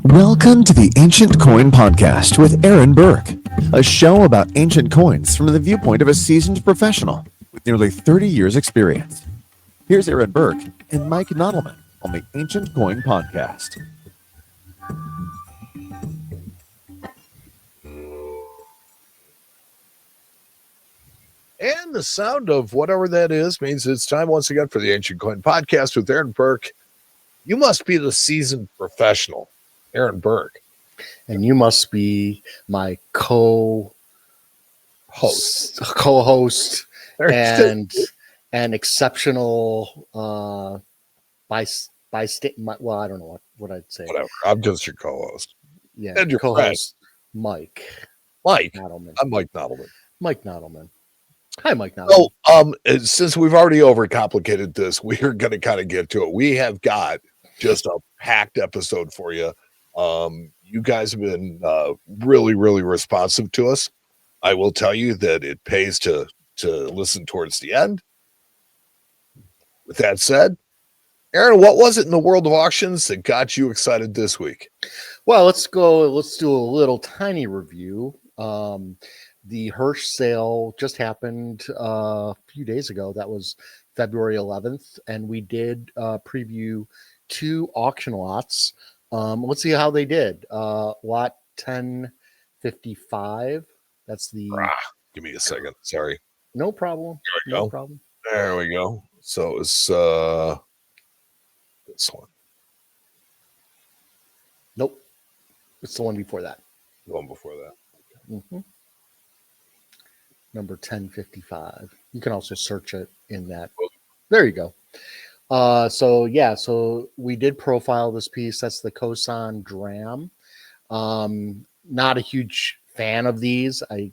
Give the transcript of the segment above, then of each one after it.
Welcome to the Ancient Coin Podcast with Aaron Berk, a show about ancient coins from the viewpoint of a seasoned professional with nearly 30 years' experience. Here's Aaron Berk and Mike Nodelman on the Ancient Coin Podcast. And the sound of whatever that is means it's time once again for the Ancient Coin Podcast with Aaron Berk. You must be the seasoned professional, Aaron Berk. And you must be my co-host and an exceptional I don't know what I'd say. Whatever. I'm just your co-host. Yeah, and your co-host Mike Nodelman. I'm Mike Nodelman. Mike Nodelman. Hi, Mike Nodelman. So, since we've already overcomplicated this, we are going to kind of get to it. We have got just a packed episode for you. You guys have been really, really responsive to us. I will tell you that it pays to listen towards the end. With that said, Aaron, what was it in the world of auctions that got you excited this week? Well, let's do a little tiny review. The Hirsch sale just happened a few days ago. That was February 11th, and we did preview two auction lots. Let's see how they did. Lot 1055. That's the. Give me a second. Sorry. No problem. There we go. No problem. There we go. So it's this one. Nope. It's the one before that. The one before that. Mm-hmm. Number 1055. You can also search it in that. There you go. So we did profile this piece. That's the Kosan Dram. Not a huge fan of these. I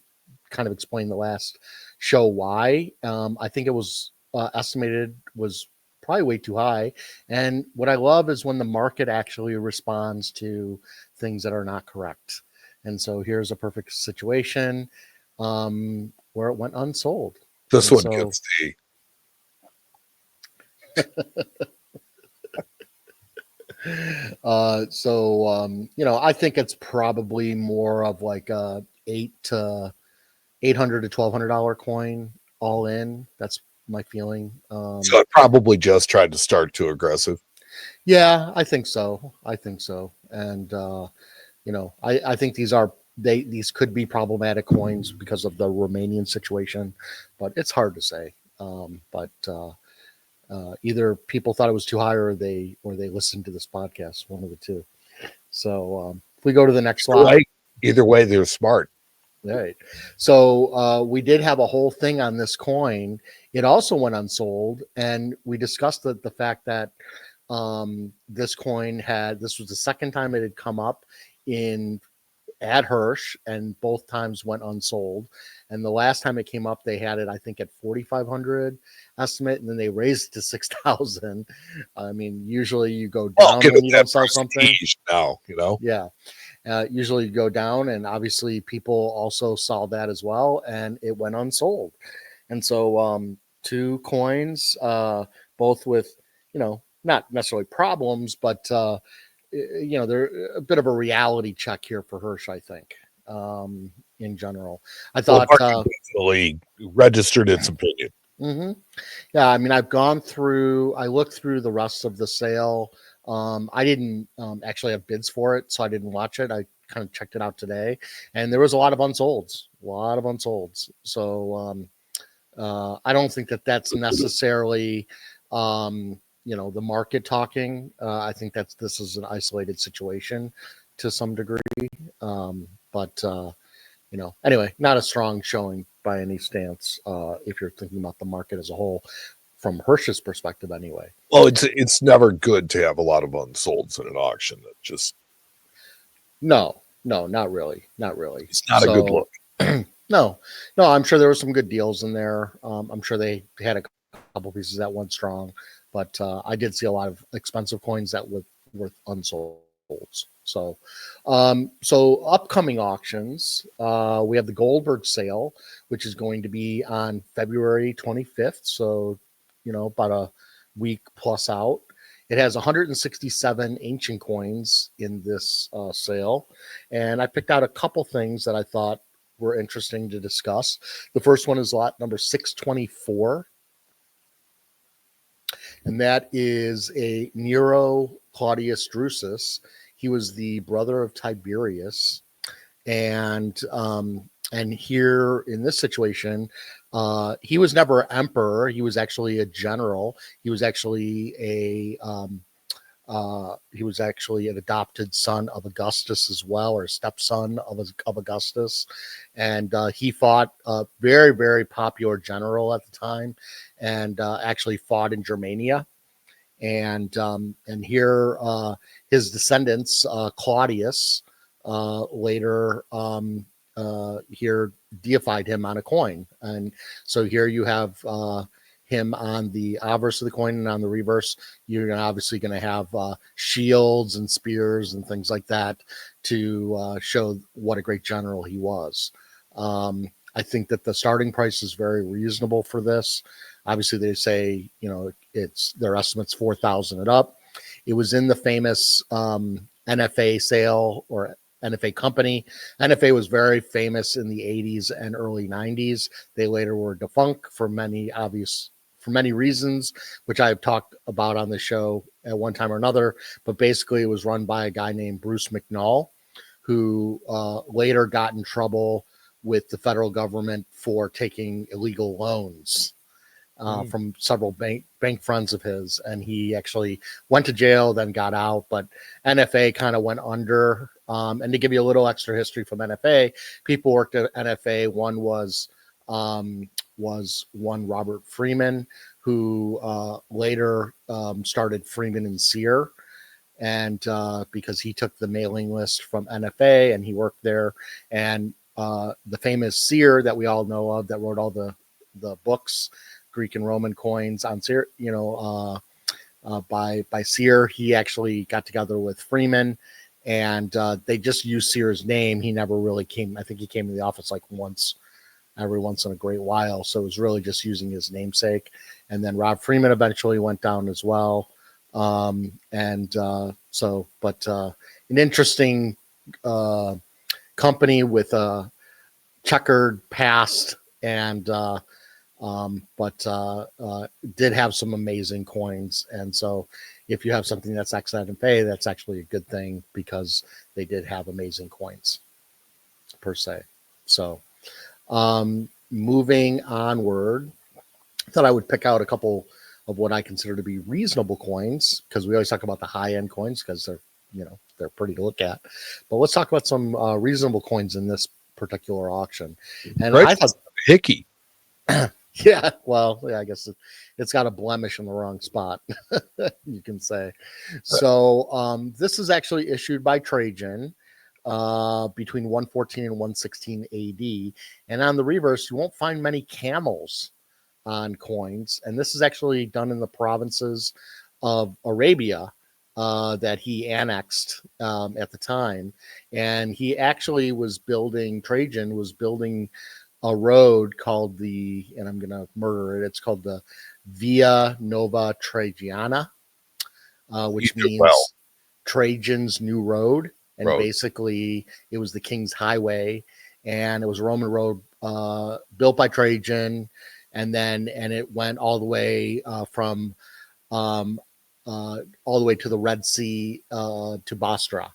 kind of explained the last show why. I think it was estimated was probably way too high. And what I love is when the market actually responds to things that are not correct. And so here's a perfect situation where it went unsold. This one gets the I think it's probably more of like a $800 to $1,200 coin all in. That's my feeling. So it probably just tried to start too aggressive. Yeah, I think so. And I think these could be problematic coins because of the Romanian situation, but it's hard to say. Either people thought it was too high or they listened to this podcast, one of the two. So if we go to the next slide. Right. Either way, they're smart. Right. So we did have a whole thing on this coin. It also went unsold, and we discussed the fact that this coin this was the second time it had come up at Hirsch, and both times went unsold. And the last time it came up, they had it, I think, at 4,500 estimate, and then they raised it to 6,000. I mean, usually you go down when you don't sell something. Now, Yeah. Usually you go down, and obviously people also saw that as well, and it went unsold. And so two coins, both with, not necessarily problems, but they're a bit of a reality check here for Hirsch, I think, in general. I thought definitely registered its opinion. Mm-hmm. Yeah, I mean, I looked through the rest of the sale. I didn't actually have bids for it, so I didn't watch it. I kind of checked it out today, and there was a lot of unsolds. So I don't think that's necessarily the market talking. I think this is an isolated situation to some degree. Anyway, not a strong showing by any stance if you're thinking about the market as a whole from Hirsch's perspective anyway. Well, it's never good to have a lot of unsolds in an auction. That just No, not really. It's not a good look. No, I'm sure there were some good deals in there. I'm sure they had a couple pieces that went strong, but I did see a lot of expensive coins that were unsold. So upcoming auctions, we have the Goldberg sale, which is going to be on February 25th. So, about a week plus out. It has 167 ancient coins in this sale, and I picked out a couple things that I thought were interesting to discuss. The first one is lot number 624, and that is a Nero Claudius Drusus. He was the brother of Tiberius, and here in this situation, he was never an emperor. He was actually a general. He was actually an adopted son of Augustus as well, or stepson of Augustus, and he fought a very, very popular general at the time, and actually fought in Germania, and here his descendants, Claudius, later here deified him on a coin, and so here you have him on the obverse of the coin, and on the reverse you're obviously going to have shields and spears and things like that to show what a great general he was. I think that the starting price is very reasonable for this. Obviously they say, it's their estimates 4,000 and up. It was in the famous NFA sale, or NFA company. NFA was very famous in the 80s and early 90s. They later were defunct for many reasons, which I've talked about on the show at one time or another. But basically, it was run by a guy named Bruce McNall, who later got in trouble with the federal government for taking illegal loans from several bank friends of his, and he actually went to jail, then got out. But NFA kind of went under. And to give you a little extra history from NFA, people worked at NFA. One was one Robert Freeman, who later started Freeman and Sear, and because he took the mailing list from NFA and he worked there, and the famous Sear that we all know of, that wrote all the books, Greek and Roman coins on Sear, by Sear, he actually got together with Freeman, and they just used Sear's name. He never really came. I think he came to the office like every once in a great while. So it was really just using his namesake. And then Rob Freeman eventually went down as well. An interesting company with a checkered past, and did have some amazing coins. And so if you have something that's XNFA, that's actually a good thing, because they did have amazing coins per se. So moving onward, I thought I would pick out a couple of what I consider to be reasonable coins, because we always talk about the high-end coins because they're pretty to look at. But let's talk about some reasonable coins in this particular auction. And I thought hickey. Yeah, well, yeah, I guess it's got a blemish in the wrong spot, you can say. So this is actually issued by Trajan between 114 and 116 AD. And on the reverse, you won't find many camels on coins. And this is actually done in the provinces of Arabia that he annexed at the time. And he actually Trajan was building a road called and I'm going to murder it, it's called the Via Nova Tragiana, which means Trajan's New Road. And basically it was the King's Highway, and it was a Roman road built by Trajan. And it went all the way from all the way to the Red Sea to Bostra.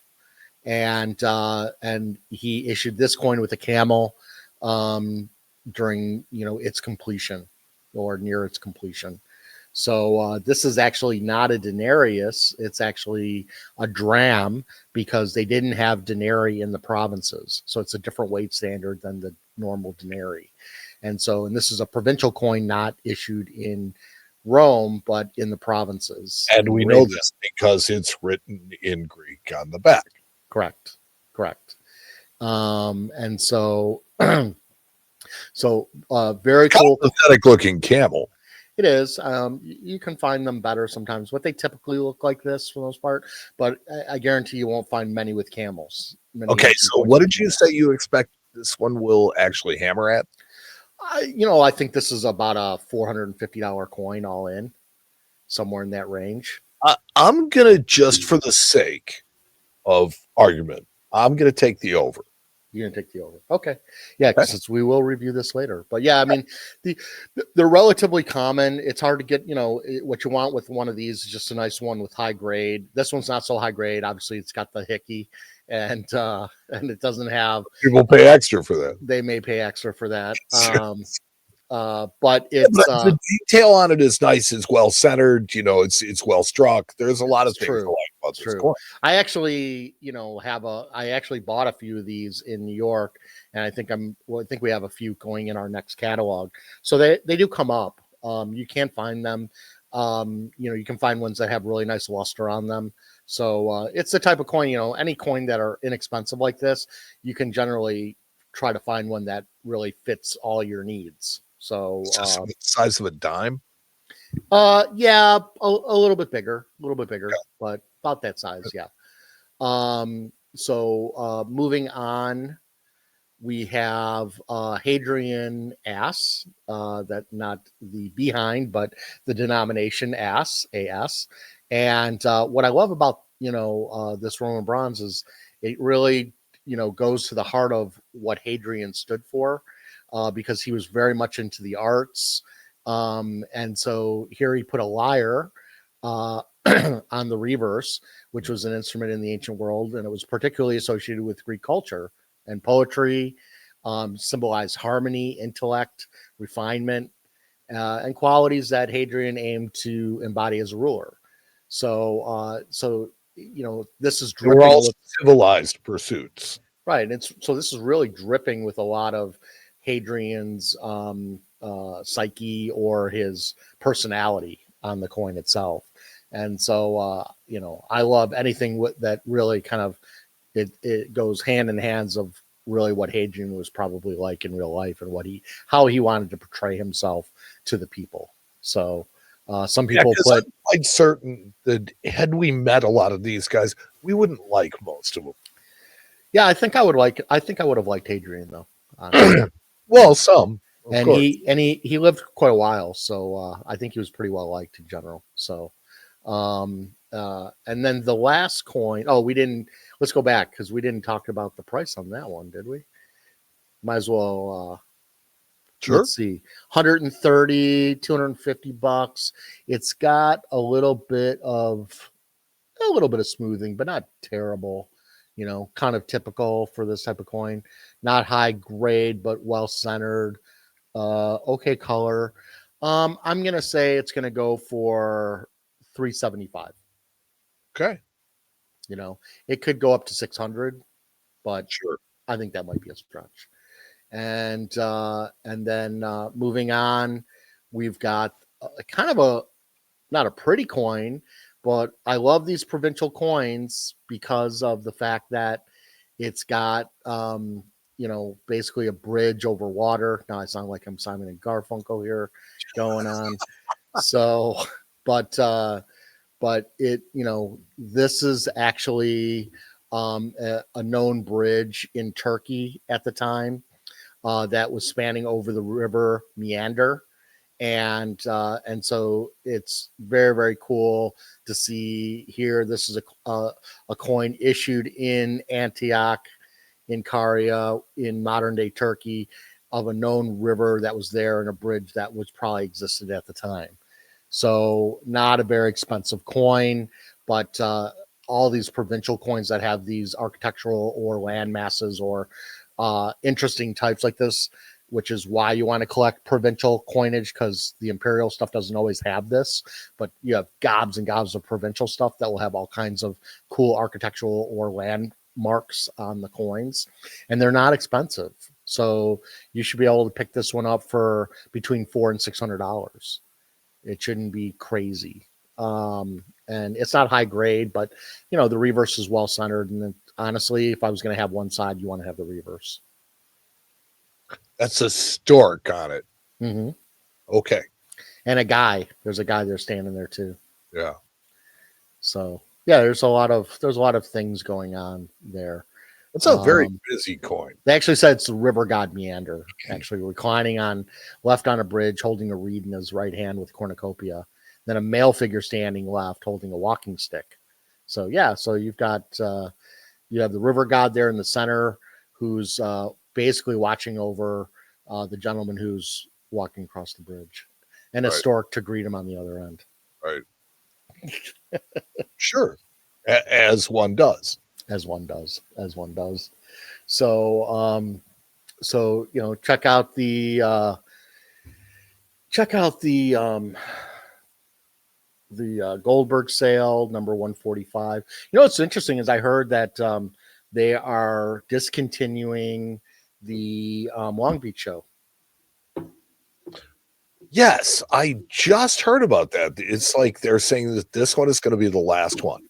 And he issued this coin with a camel during its completion, or near its completion. So this is actually not a denarius, it's actually a dram, because they didn't have denarii in the provinces, so it's a different weight standard than the normal denarii. And this is a provincial coin, not issued in Rome but in the provinces, and we know this because it's written in Greek on the back. Correct. And so very cool, pathetic looking camel. It is. You can find them better sometimes, but they typically look like this for the most part. But I guarantee you won't find many with camels. Okay, so what did you say you expect this one will actually hammer at? I think this is about a $450 coin all in, somewhere in that range. I'm gonna, just for the sake of argument, I'm gonna take the over. You're gonna take the over. Okay. Yeah, because we will review this later. But yeah, I mean, they're relatively common. It's hard to get, what you want with one of these is just a nice one with high grade. This one's not so high grade. Obviously, it's got the hickey and it doesn't have, People pay extra for that. they may pay extra for that. But it's the detail on it is nice. It's well centered. It's well struck. There's a lot of things I like about this coin. I actually, I actually bought a few of these in New York, and I think we have a few going in our next catalog. So they do come up. You can find them. You can find ones that have really nice luster on them. So it's the type of coin, any coin that are inexpensive like this, you can generally try to find one that really fits all your needs. So the size of a dime. Yeah, a little bit bigger, but about that size. Yeah. So moving on, we have Hadrian Ass, that not the behind, but the denomination AS. And what I love about this Roman bronze is it really goes to the heart of what Hadrian stood for, because he was very much into the arts. And so here he put a lyre on the reverse, which was an instrument in the ancient world, and it was particularly associated with Greek culture and poetry, symbolized harmony, intellect, refinement, and qualities that Hadrian aimed to embody as a ruler. So this is dripping. We're all civilized pursuits, right? And so this is really dripping with a lot of Hadrian's psyche or his personality on the coin itself. And so I love anything that really kind of it goes hand in hands of really what Hadrian was probably like in real life and how he wanted to portray himself to the people. So some people put, I'm quite certain that had we met a lot of these guys, we wouldn't like most of them. Yeah, I think I would have liked Hadrian though. Well, some, and he lived quite a while, so I think he was pretty well liked in general. So, and then the last coin. Oh, let's go back because we didn't talk about the price on that one, did we? Might as well. Sure. Let's see, $130, $250. It's got a little bit of smoothing, but not terrible. Kind of typical for this type of coin. Not high grade, but well centered. Okay color. I'm gonna say it's gonna go for $375. Okay. It could go up to $600, but sure, I think that might be a stretch. And then moving on, we've got kind of not a pretty coin, but I love these provincial coins because of the fact that it's got basically a bridge over water. Now I sound like I'm Simon and Garfunkel here going on. So, but it this is actually a known bridge in Turkey at the time. That was spanning over the river Meander, and so it's very, very cool to see here. This is a coin issued in Antioch, in Caria, in modern day Turkey, of a known river that was there and a bridge that was probably existed at the time. So not a very expensive coin, but all these provincial coins that have these architectural or land masses or interesting types like this, which is why you want to collect provincial coinage, because the imperial stuff doesn't always have this, but you have gobs and gobs of provincial stuff that will have all kinds of cool architectural or landmarks on the coins, and they're not expensive. So you should be able to pick this one up for between $400 and $600. It shouldn't be crazy. And it's not high grade, but the reverse is well centered. And then, honestly, if I was going to have one side, you want to have the reverse. That's a stork on it. Mm-hmm. Okay. And there's a guy there standing there too. Yeah. So yeah, there's a lot of things going on there. It's a very busy coin. They actually said it's the river god Meander, actually reclining left on a bridge, holding a reed in his right hand with cornucopia. then a male figure standing left holding a walking stick. So yeah, so you've got you have the river god there in the center, who's basically watching over the gentleman who's walking across the bridge, and a Right. stork to greet him on the other end. Right. Sure. As one does. As one does. So so check out the Goldberg sale number 145. What's interesting is I heard that they are discontinuing the Long Beach show. Yes, I just heard about that. It's like they're saying that this one is going to be the last one.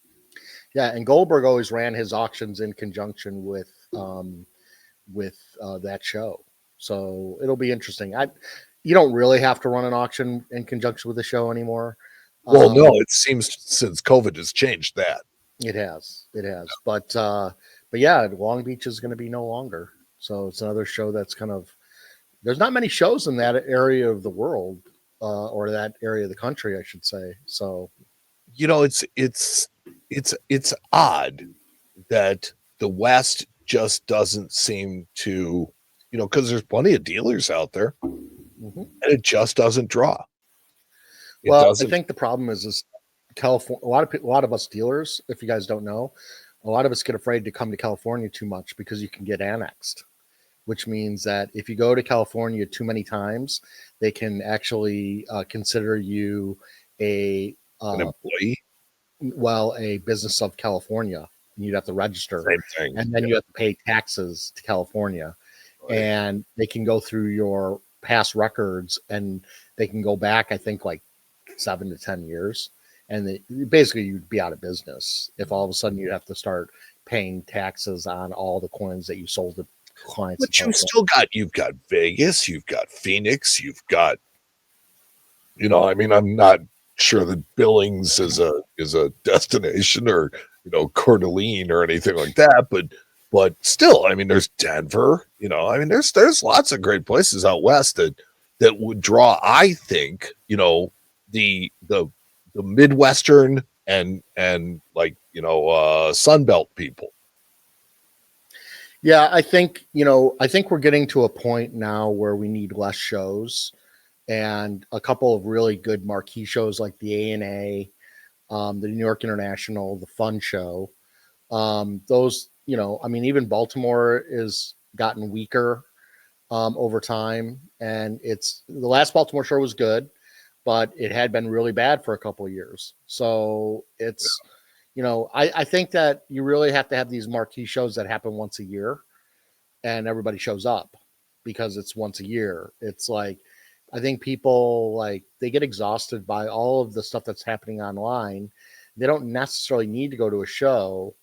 Yeah, and Goldberg always ran his auctions in conjunction with that show, so it'll be interesting. You don't really have to run an auction in conjunction with the show anymore. Well, no, it seems since COVID has changed that. It has, but yeah, Long Beach is going to be no longer. So it's another show that's kind of, there's not many shows in that area of the world, or that area of the country, I should say. So, it's odd that the West just doesn't seem to, because there's plenty of dealers out there, and it just doesn't draw. I think the problem is California. A lot of us dealers, if you guys don't know, a lot of us get afraid to come to California too much because you can get annexed, which means that if you go to California too many times, they can actually consider you an employee. Well, a business of California, and you'd have to register, Same thing. and then you have to pay taxes to California, Right. and they can go through your past records, and they can go back, I think, like 7 to 10 years, and basically you'd be out of business if all of a sudden you'd have to start paying taxes on all the coins that you sold to clients. But you've got Vegas, you've got Phoenix, you've got, I'm not sure that Billings is a destination, or Coeur d'Alene or anything like that, but still, there's Denver, there's lots of great places out west that would draw, I think, the Midwestern and like Sunbelt people. Yeah, I think we're getting to a point now where we need less shows, and a couple of really good marquee shows like the ANA, the New York International, the Fun Show. Those, even Baltimore is gotten weaker over time, and the last Baltimore show was good, but it had been really bad for a couple of years. So it's, I think that you really have to have these marquee shows that happen once a year, and everybody shows up because it's once a year. It's like, I think people they get exhausted by all of the stuff that's happening online. They don't necessarily need to go to a show.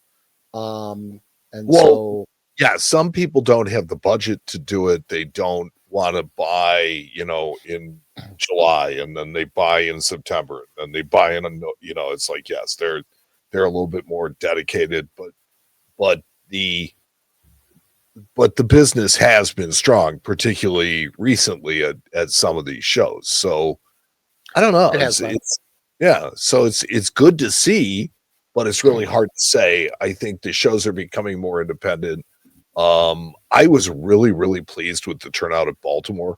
Yeah, some people don't have the budget to do it. They don't want to buy, in July, and then they buy in September, and then they buy in, it's like, yes, they're a little bit more dedicated, but the business has been strong, particularly recently at some of these shows. So I don't know. It's good to see, but it's really hard to say. I think the shows are becoming more independent. I was really, really pleased with the turnout at Baltimore,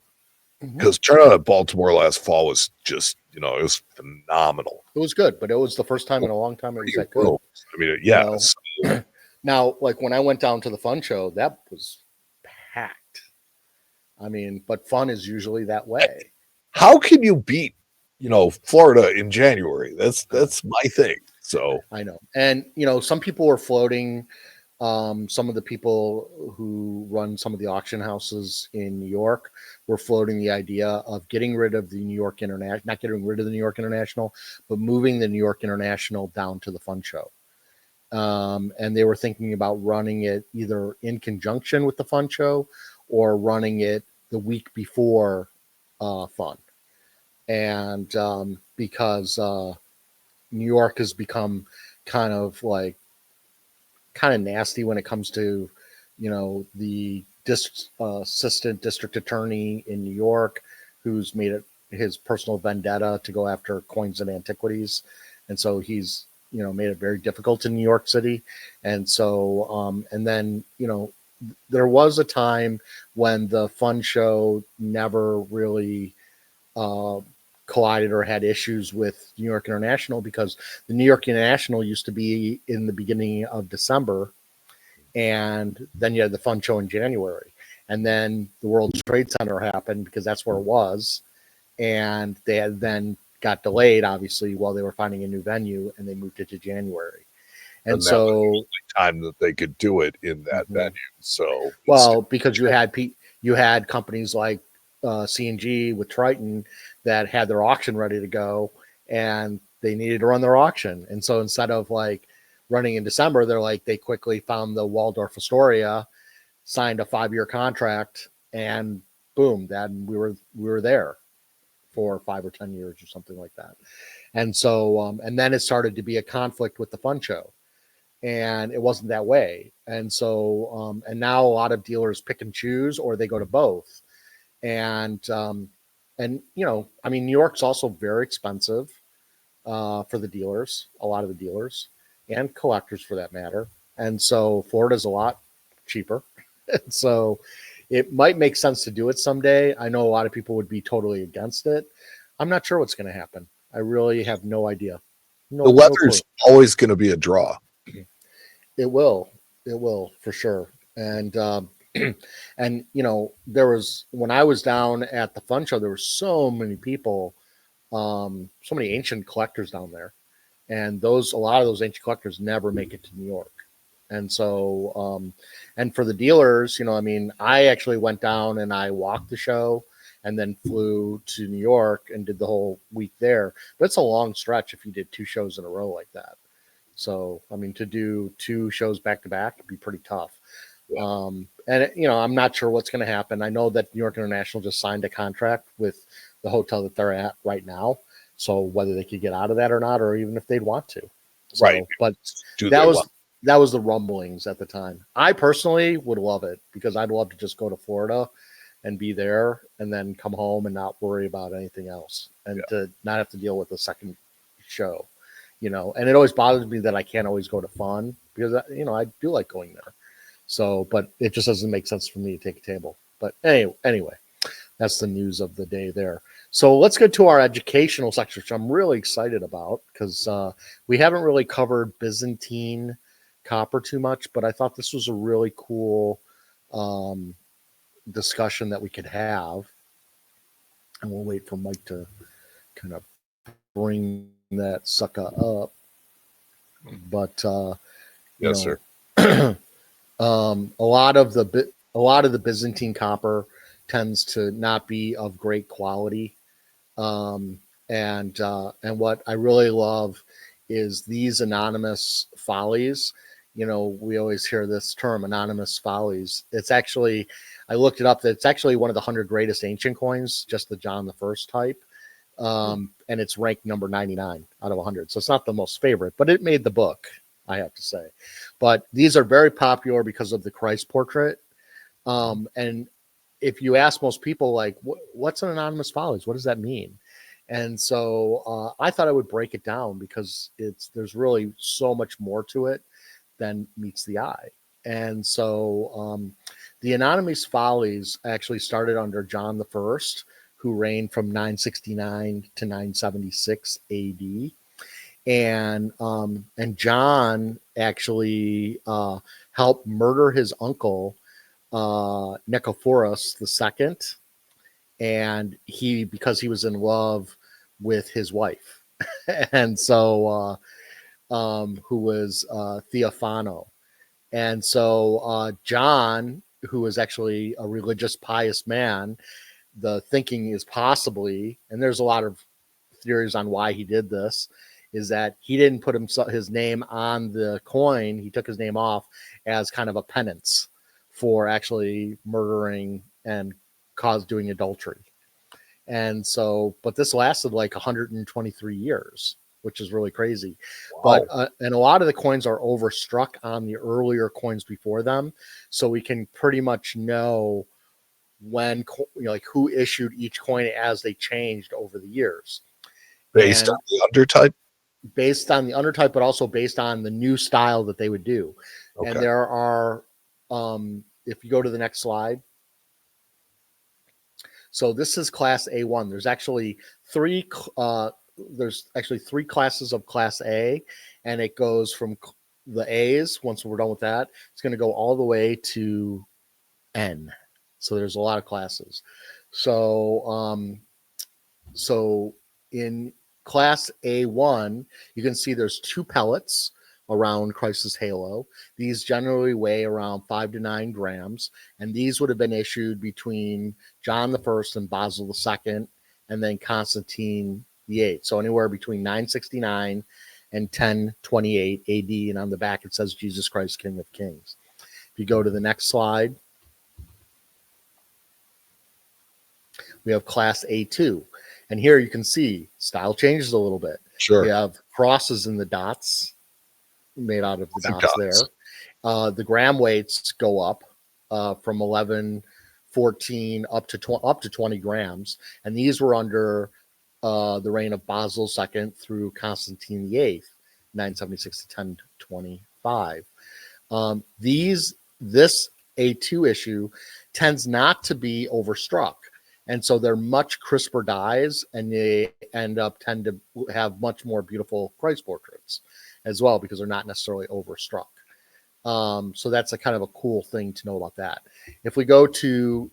because turnout at Baltimore last fall was just, it was phenomenal. It was good, but it was the first time in a long time it was that good. Now, when I went down to the Fun Show, that was packed. But Fun is usually that way. How can you beat, Florida in January? That's my thing. So I know. And, some people were floating, some of the people who run some of the auction houses in New York were floating the idea of getting rid of the New York International, not getting rid of the New York International, but moving the New York International down to the Fun Show. And they were thinking about running it either in conjunction with the Fun Show or running it the week before Fun. And because New York has become kind of nasty when it comes to, the assistant district attorney in New York, who's made it his personal vendetta to go after coins and antiquities, and so he's made it very difficult in New York City. And so and then there was a time when the fun show never really collided or had issues with New York International, because the New York International used to be in the beginning of December, and then you had the fun show in January, and then the World Trade Center happened, because that's where it was, and they had then got delayed, obviously, while they were finding a new venue, and they moved it to January. And that was the so only time that they could do it in that venue. So because you had companies like C&G with Triton that had their auction ready to go, and they needed to run their auction. And so instead of like running in December, they quickly found the Waldorf Astoria, signed a 5-year contract, and boom, then we were there for 5 or 10 years or something like that. And so and then it started to be a conflict with the fun show, and it wasn't that way. And so and now a lot of dealers pick and choose, or they go to both. And New York's also very expensive for the dealers, a lot of the dealers and collectors for that matter. And so Florida's a lot cheaper. And so it might make sense to do it someday. I know a lot of people would be totally against it. I'm not sure what's going to happen. I really have no idea. The weather's always going to be a draw. It will for sure. And and there was, when I was down at the fun show, there were so many people, so many ancient collectors down there, and a lot of those ancient collectors never make it to New York. And so and for the dealers, I actually went down and I walked the show and then flew to New York and did the whole week there. But it's a long stretch if you did 2 shows in a row like that. So to do 2 shows back to back would be pretty tough. Yeah. And I'm not sure what's going to happen. I know that New York International just signed a contract with the hotel that they're at right now. So whether they could get out of that or not, or even if they'd want to. So, right. But that was the rumblings at the time. I personally would love it, because I'd love to just go to Florida and be there and then come home and not worry about anything else, and to not have to deal with a second show, and it always bothers me that I can't always go to fun, because I do like going there. So, but it just doesn't make sense for me to take a table. But anyway, that's the news of the day there. So let's get to our educational section, which I'm really excited about, because we haven't really covered Byzantine copper too much, but I thought this was a really cool discussion that we could have. And we'll wait for Mike to kind of bring that sucker up. But yes, sir. A lot of the Byzantine copper tends to not be of great quality, and what I really love is these anonymous follies. We always hear this term, anonymous follies. It's actually, I looked it up, that it's actually one of the 100 greatest ancient coins, just the John the First type, and it's ranked number 99 out of 100. So it's not the most favorite, but it made the book, I have to say. But these are very popular because of the Christ portrait. And if you ask most people, like, what's an anonymous follies? What does that mean? And so I thought I would break it down, because there's really so much more to it than meets the eye. And so the anonymous follies actually started under John the First, who reigned from 969 to 976 AD. And John actually helped murder his uncle Nicephorus II, and because he was in love with his wife, and so who was Theophano. And so John, who was actually a religious, pious man, the thinking is possibly, and there's a lot of theories on why he did this, is that he didn't put his name on the coin. He took his name off as kind of a penance for actually murdering and doing adultery. And so, but this lasted like 123 years, which is really crazy. Wow. But and a lot of the coins are overstruck on the earlier coins before them, so we can pretty much know when like who issued each coin as they changed over the years, Based on the undertype. Based on the undertype, but also based on the new style that they would do. Okay. And there are, if you go to the next slide. So this is class A1. There's actually three classes of class A, and it goes from the A's. Once we're done with that, it's going to go all the way to N. So there's a lot of classes. So, so in class A1, you can see there's 2 pellets around Christ's halo. These generally weigh around 5 to 9 grams, and these would have been issued between John I and Basil II, and then Constantine VIII. So anywhere between 969 and 1028 AD, and on the back it says Jesus Christ, King of Kings. If you go to the next slide, we have class A2. And here you can see style changes a little bit. Sure. We have crosses in the dots, made out of the dots there. The gram weights go up from 11, 14 up to 20 grams. And these were under the reign of Basil II through Constantine VIII, 976 to 1025. This A2 issue tends not to be overstruck. And so they're much crisper dies, and they tend to have much more beautiful Christ portraits as well, because they're not necessarily overstruck. So that's a kind of a cool thing to know about that. If we go to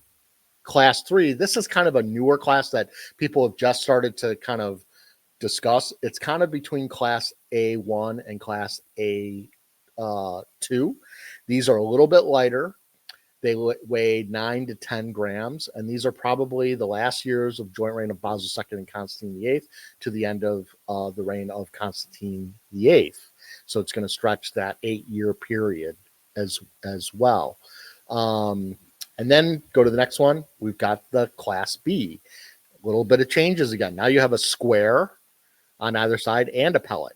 class 3, this is kind of a newer class that people have just started to kind of discuss. It's kind of between class A1 and class A2. These are a little bit lighter. They weigh 9 to 10 grams, and these are probably the last years of joint reign of Basil II and Constantine VIII to the end of the reign of Constantine VIII. So it's going to stretch that 8-year period as well. And then go to the next one. We've got the class B. A little bit of changes again. Now you have a square on either side and a pellet.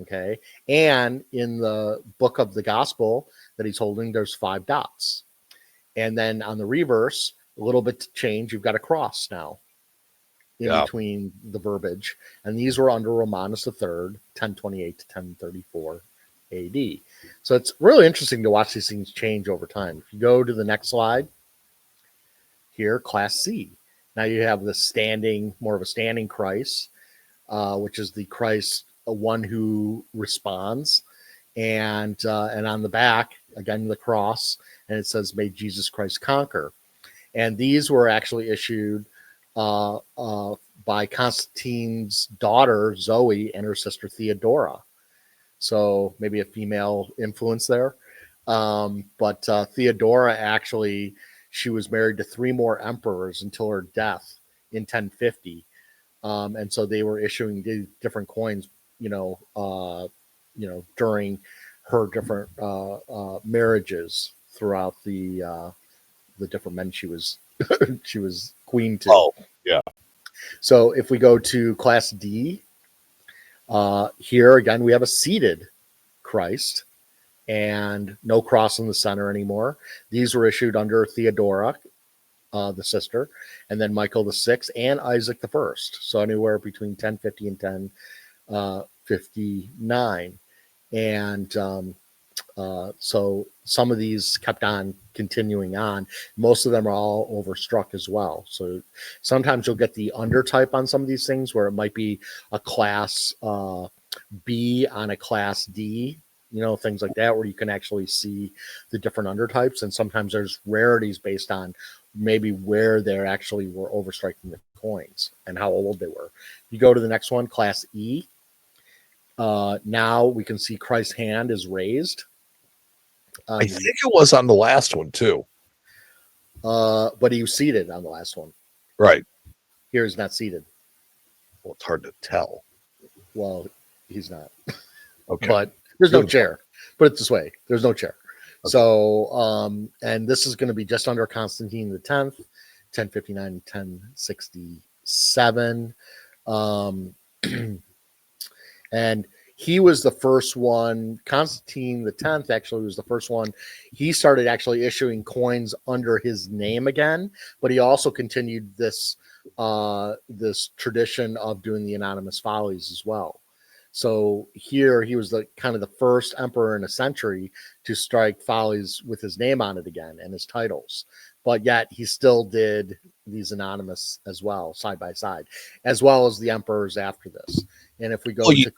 Okay. And in the book of the gospel that he's holding, there's 5 dots. And then on the reverse, a little bit to change, you've got a cross now in between the verbiage. And these were under Romanus III, 1028 to 1034 AD. So it's really interesting to watch these things change over time. If you go to the next slide, here, class C. Now you have the more of a standing Christ, which is the Christ, one who responds, and on the back again the cross, and it says "May Jesus Christ conquer." And these were actually issued by Constantine's daughter Zoe and her sister Theodora. So maybe a female influence there. But Theodora, actually, she was married to 3 more emperors until her death in 1050. And so they were issuing different coins, during her different marriages throughout the different men she was she was queen to. Oh, yeah. So if we go to class D, here again we have a seated Christ and no cross in the center anymore. These were issued under Theodora, the sister, and then Michael the Sixth and Isaac the First. So anywhere between 1050 and 1059. And so some of these kept on continuing on. Most of them are all overstruck as well. So sometimes you'll get the undertype on some of these things where it might be a class B on a class D, things like that, where you can actually see the different undertypes. And sometimes there's rarities based on maybe where they actually were overstriking the coins and how old they were. You go to the next one, class E. Now we can see Christ's hand is raised. I think it was on the last one too. But he was seated on the last one. Right. Here he's not seated. Well, it's hard to tell. Well, he's not. Okay. But there's no chair. Put it this way. There's no chair. Okay. So, and this is going to be just under Constantine X, 1059, 1067. And he was the first one. Constantine the 10th actually was the first one. He started actually issuing coins under his name again, but he also continued this this tradition of doing the Anonymous Follies as well. So here he was the kind of the first emperor in a century to strike follies with his name on it again and his titles. But yet he still did these anonymous as well, side by side, as well as the emperors after this. And if we go to,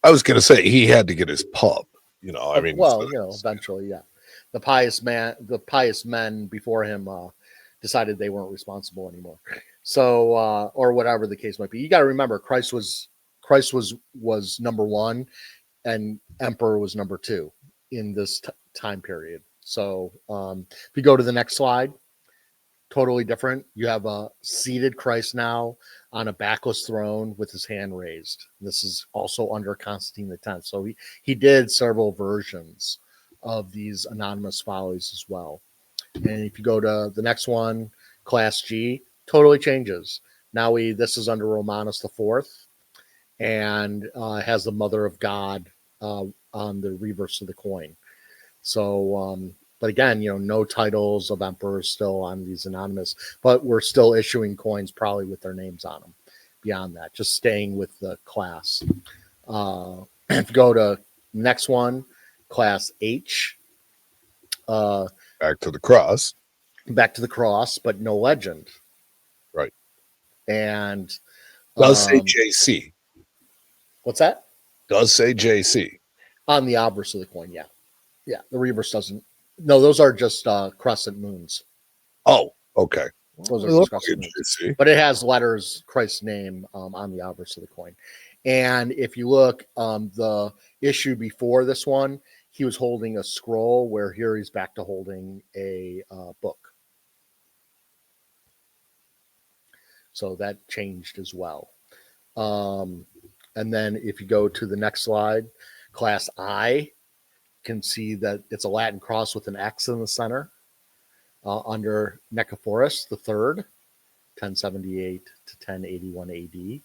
I was going to say he had to get his pub. You know, I mean, well, you know, eventually, yeah, the pious men before him decided they weren't responsible anymore. So, or whatever the case might be, you got to remember, Christ was number one, and emperor was number two in this time period. So, if you go to the next slide, totally different. You have a seated Christ now on a backless throne with his hand raised. This is also under Constantine the 10th. So he did several versions of these Anonymous Follies as well. And if you go to the next one, Class G, totally changes. Now this is under Romanus IV, and has the Mother of God on the reverse of the coin. So, but again, you know, no titles of emperors still on these anonymous, but we're still issuing coins probably with their names on them. Beyond that, just staying with the class. If you go to next one, Class H. back to the cross. Back to the cross, but no legend. Right. And does say JC. What's that? Does say JC. On the obverse of the coin, yeah. Yeah, the reverse doesn't. No, those are just crescent moons. Oh, okay. Those are just crescent moons. But it has letters, Christ's name on the obverse of the coin. And if you look, the issue before this one, he was holding a scroll, where here he's back to holding a book. So that changed as well. And then if you go to the next slide, Class I, can see that it's a Latin cross with an X in the center under Nicephorus the Third, 1078 to 1081 AD.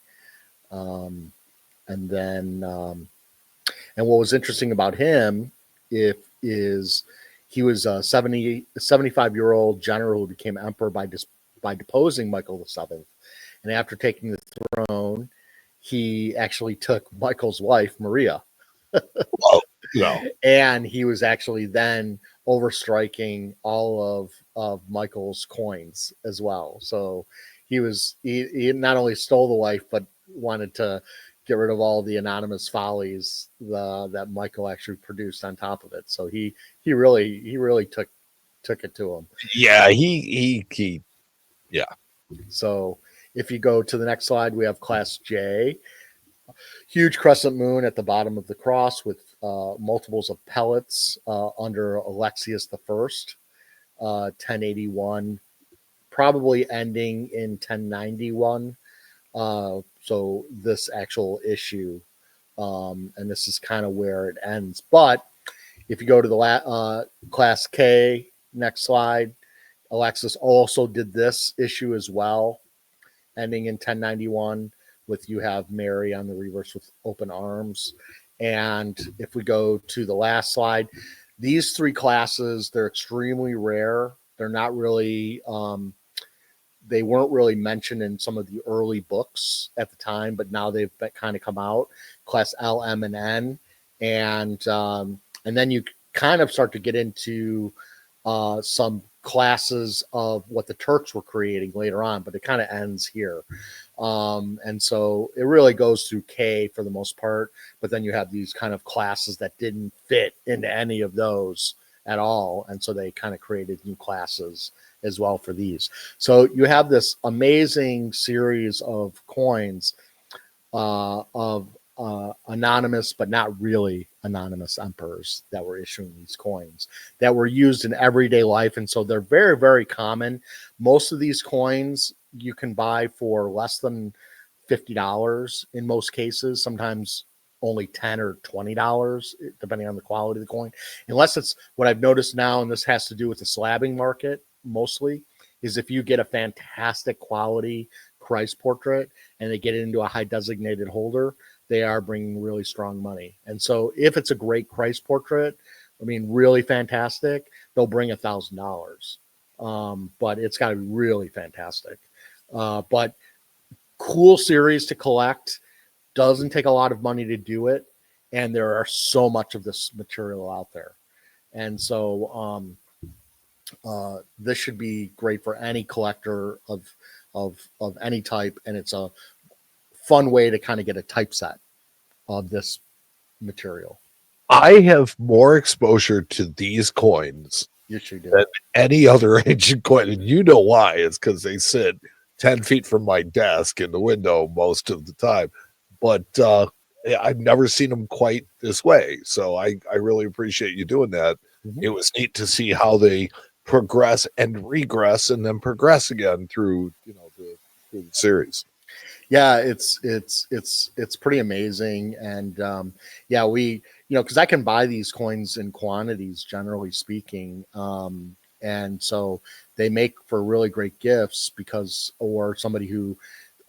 And then, and what was interesting about him is he was a 75-year-old general who became emperor by deposing Michael VII. And after taking the throne, he actually took Michael's wife, Maria. Well, no. And he was actually then overstriking all of Michael's coins as well. So he not only stole the wife, but wanted to get rid of all the Anonymous Follies that Michael actually produced on top of it. So he really took it to him. Yeah, he yeah. So if you go to the next slide, we have Class J. Huge crescent moon at the bottom of the cross with multiples of pellets under Alexius the First, 1081, probably ending in 1091. So this actual issue, and this is kind of where it ends. But if you go to the Class K, next slide, Alexius also did this issue as well, ending in 1091. With you have Mary on the reverse with open arms. And if we go to the last slide, these three classes, they're extremely rare. They're not really, they weren't really mentioned in some of the early books at the time, but now they've kind of come out. Class L, M, and N. And then you kind of start to get into some classes of what the Turks were creating later on, but it kind of ends here. And so it really goes through K for the most part, but then you have these kind of classes that didn't fit into any of those at all. And so they kind of created new classes as well for these. So you have this amazing series of coins of anonymous, but not really anonymous emperors that were issuing these coins that were used in everyday life. And so they're very, very common. Most of these coins you can buy for less than $50 in most cases, sometimes only $10 or $20, depending on the quality of the coin. Unless it's what I've noticed now, and this has to do with the slabbing market mostly, is if you get a fantastic quality Christ portrait and they get it into a high designated holder, they are bringing really strong money. And so if it's a great Christ portrait, I mean, really fantastic, they'll bring $1,000. But it's got to be really fantastic. But cool series to collect. Doesn't take a lot of money to do it. And there are so much of this material out there. And so this should be great for any collector of any type. And it's a fun way to kind of get a typeset of this material. I have more exposure to these coins than any other ancient coin. And you know why. It's because they sit 10 feet from my desk in the window most of the time. But I've never seen them quite this way. So I really appreciate you doing that. It was neat to see how they progress and regress and then progress again through, the series. Yeah, it's pretty amazing. And we, because I can buy these coins in quantities, generally speaking. And so they make for really great gifts or somebody who,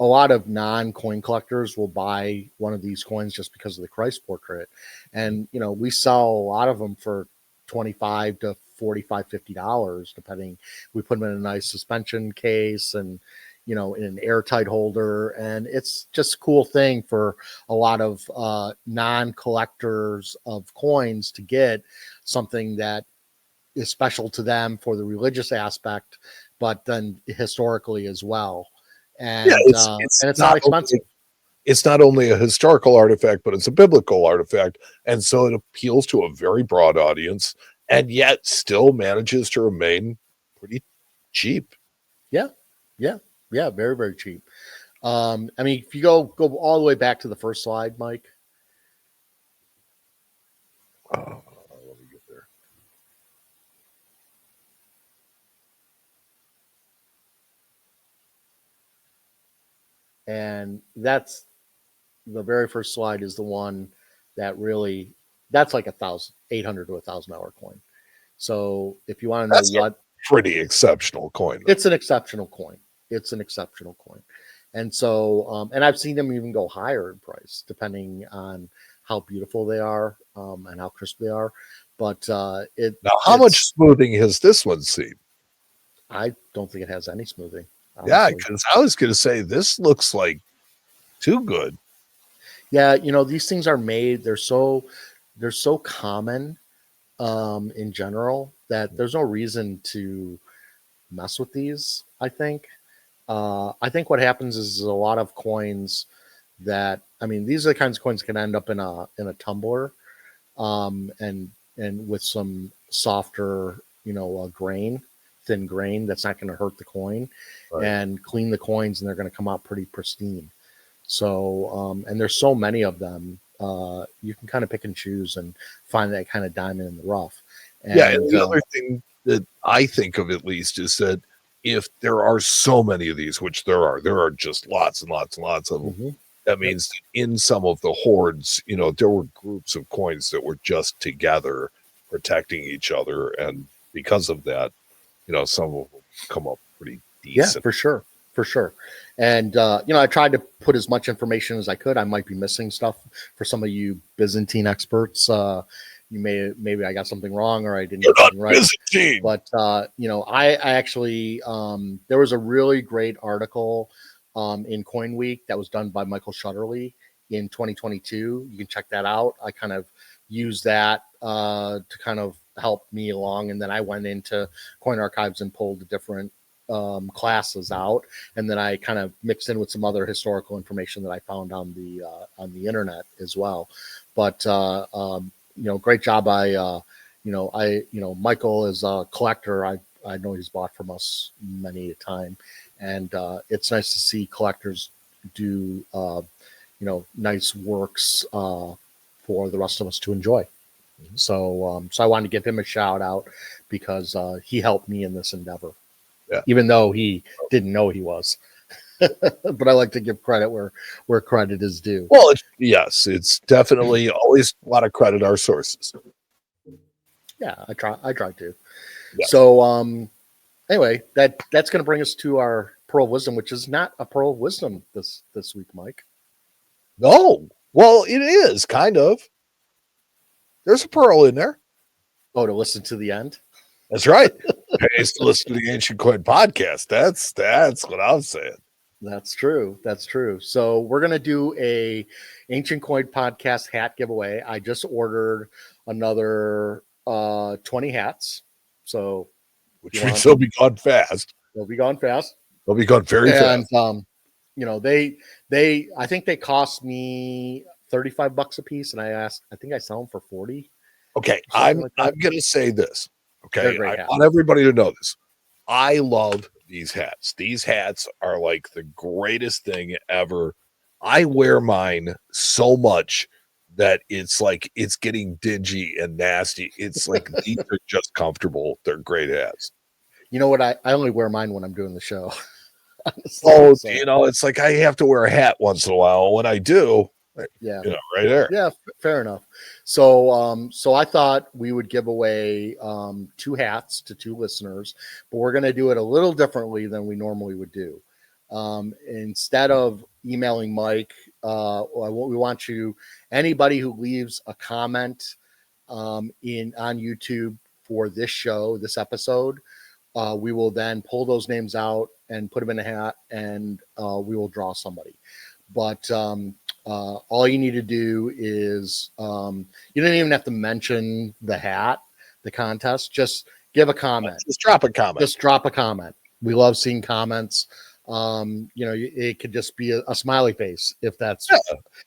a lot of non-coin collectors will buy one of these coins just because of the Christ portrait. And, we sell a lot of them for $25 to $45, $50, depending. We put them in a nice suspension case and, in an airtight holder. And it's just a cool thing for a lot of non-collectors of coins to get something that is special to them for the religious aspect, but then historically as well. And, it's not expensive. It's not only a historical artifact, but it's a biblical artifact. And so it appeals to a very broad audience and yet still manages to remain pretty cheap. Yeah, very, very cheap. I mean, if you go all the way back to the first slide, Mike. Let me get there. And that's the very first slide is the one that really, that's like $800 to $1,000 coin. So if you want to know what, pretty exceptional coin. It's an exceptional coin. And so, and I've seen them even go higher in price, depending on how beautiful they are and how crisp they are. But how much smoothing has this one seen? I don't think it has any smoothing. Honestly. Yeah, because I was going to say this looks like too good. Yeah, these things are made. They're so common in general that there's no reason to mess with these. I think what happens is a lot of coins that, I mean, these are the kinds of coins that can end up in a tumbler, and with some softer, thin grain that's not going to hurt the coin, right, and clean the coins, and they're going to come out pretty pristine. So, and there's so many of them, you can kind of pick and choose and find that kind of diamond in the rough. And, and the other thing that I think of, at least, is that if there are so many of these, which there are just lots and lots and lots of them, that means that in some of the hoards, there were groups of coins that were just together protecting each other. And because of that, some of them come up pretty decent. Yeah, for sure. And, I tried to put as much information as I could. I might be missing stuff for some of you Byzantine experts. Maybe I got something wrong or I didn't get something right. Byzantine. But, I actually, there was a really great article in Coin Week that was done by Michael Shutterly in 2022. You can check that out. I kind of used that to kind of help me along. And then I went into Coin Archives and pulled the different classes out, and then I kind of mixed in with some other historical information that I found on the internet as well. But great job by Michael is a collector. I know he's bought from us many a time, and it's nice to see collectors do nice works for the rest of us to enjoy. So I wanted to give him a shout out because he helped me in this endeavor. Yeah. Even though he didn't know he was. But I like to give credit where credit is due. Well, yes, it's definitely always a lot of credit our sources. Yeah, I try to. Yeah. So anyway, that's going to bring us to our Pearl of Wisdom, which is not a Pearl of Wisdom this week, Mike. No. Well, it is kind of. There's a pearl in there. Oh, to listen to the end. That's right. Pays to listen to the Ancient Coin podcast. That's what I'm saying. That's true. That's true. So we're gonna do a Ancient Coin podcast hat giveaway. I just ordered another 20 hats. So Which means they'll be gone fast. They'll be gone fast. They'll be gone very fast. You know, they I think they cost me $35 a piece, and I think I sell them for 40. Okay, I'm gonna say this. Okay, I hats. want everybody to know this. I love these hats. These hats are like the greatest thing ever. I wear mine so much that it's like it's getting dingy and nasty. It's like these are just comfortable. They're great hats. You know what? I only wear mine when I'm doing the show. Honestly, so. You know, it's like I have to wear a hat once in a while. When I do, yeah, you know, right there. Yeah, fair enough. So, so I thought we would give away 2 hats to 2 listeners, but we're going to do it a little differently than we normally would do. Instead of emailing Mike, we want you, anybody who leaves a comment on YouTube for this show, this episode, we will then pull those names out and put them in a hat, and we will draw somebody. But all you need to do is you don't even have to mention the hat, the contest. Just give a comment. Just drop a comment. Just drop a comment. We love seeing comments. You know, it could just be a smiley face if that's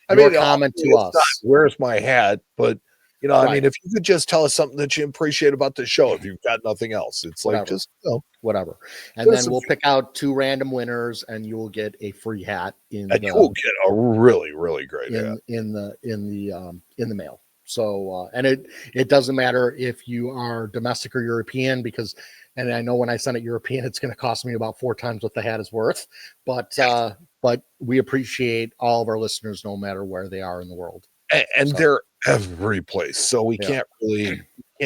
your comment to us. Where's my hat? But you know, right. I mean, if you could just tell us something that you appreciate about the show, if you've got nothing else, it's like whatever. Just whatever. And then we'll pick out 2 random winners, and you will get a free hat you will get a really, really great hat in the mail. So and it doesn't matter if you are domestic or European, because, and I know when I send it European, it's going to cost me about 4 times what the hat is worth. But we appreciate all of our listeners, no matter where they are in the world. And they're every place, so we can't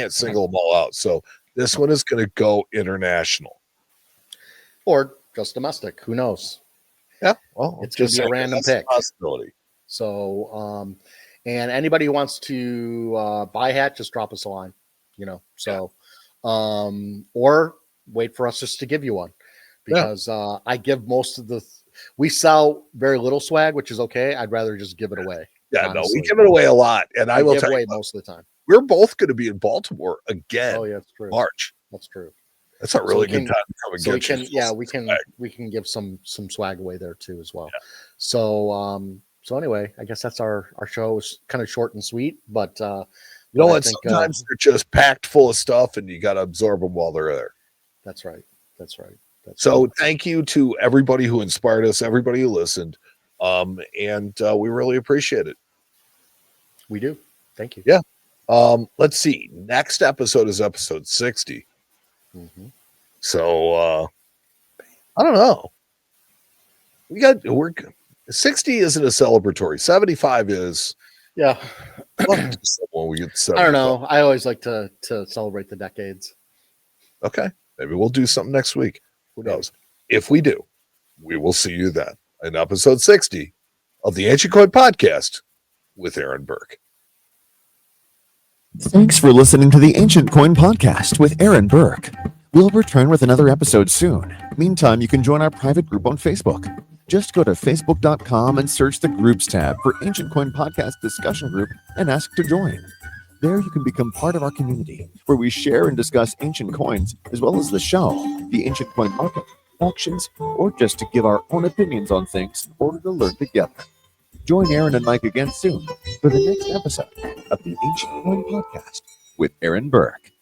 single them all out. So this one is going to go international, or just domestic. Who knows? Yeah, well, it's just a random pick. Possibility. So, and anybody who wants to buy a hat, just drop us a line. You know, so or wait for us just to give you one, because I give most of we sell very little swag, which is okay. I'd rather just give it away. Yeah, honestly. No, we give it away a lot, and I will give away most of the time. We're both going to be in Baltimore again. Oh yeah, that's true. March. That's true. That's a really good time to come and get you. We can give some swag away there too as well. Yeah. So anyway, I guess that's our show. Is kind of short and sweet, but you know what? Sometimes they're just packed full of stuff, and you got to absorb them while they're there. That's right. So thank you to everybody who inspired us, everybody who listened. And we really appreciate it. We do. Thank you. Yeah. Let's see. Next episode is episode 60. Mm-hmm. So I don't know. We're 60 isn't a celebratory. 75 is. Yeah. When we get 75. I don't know. I always like to celebrate the decades. Okay. Maybe we'll do something next week. Who knows? If we do, we will see you then in episode 60 of the Ancient Coin Podcast with Aaron Berk. Thanks for listening to the Ancient Coin Podcast with Aaron Berk. We'll return with another episode soon. Meantime, you can join our private group on Facebook. Just go to facebook.com and search the Groups tab for Ancient Coin Podcast Discussion Group and ask to join. There you can become part of our community, where we share and discuss ancient coins, as well as the show, the Ancient Coin Market, auctions, or just to give our own opinions on things in order to learn together. Join Aaron and Mike again soon for the next episode of the Ancient Coin Podcast with Aaron Berk.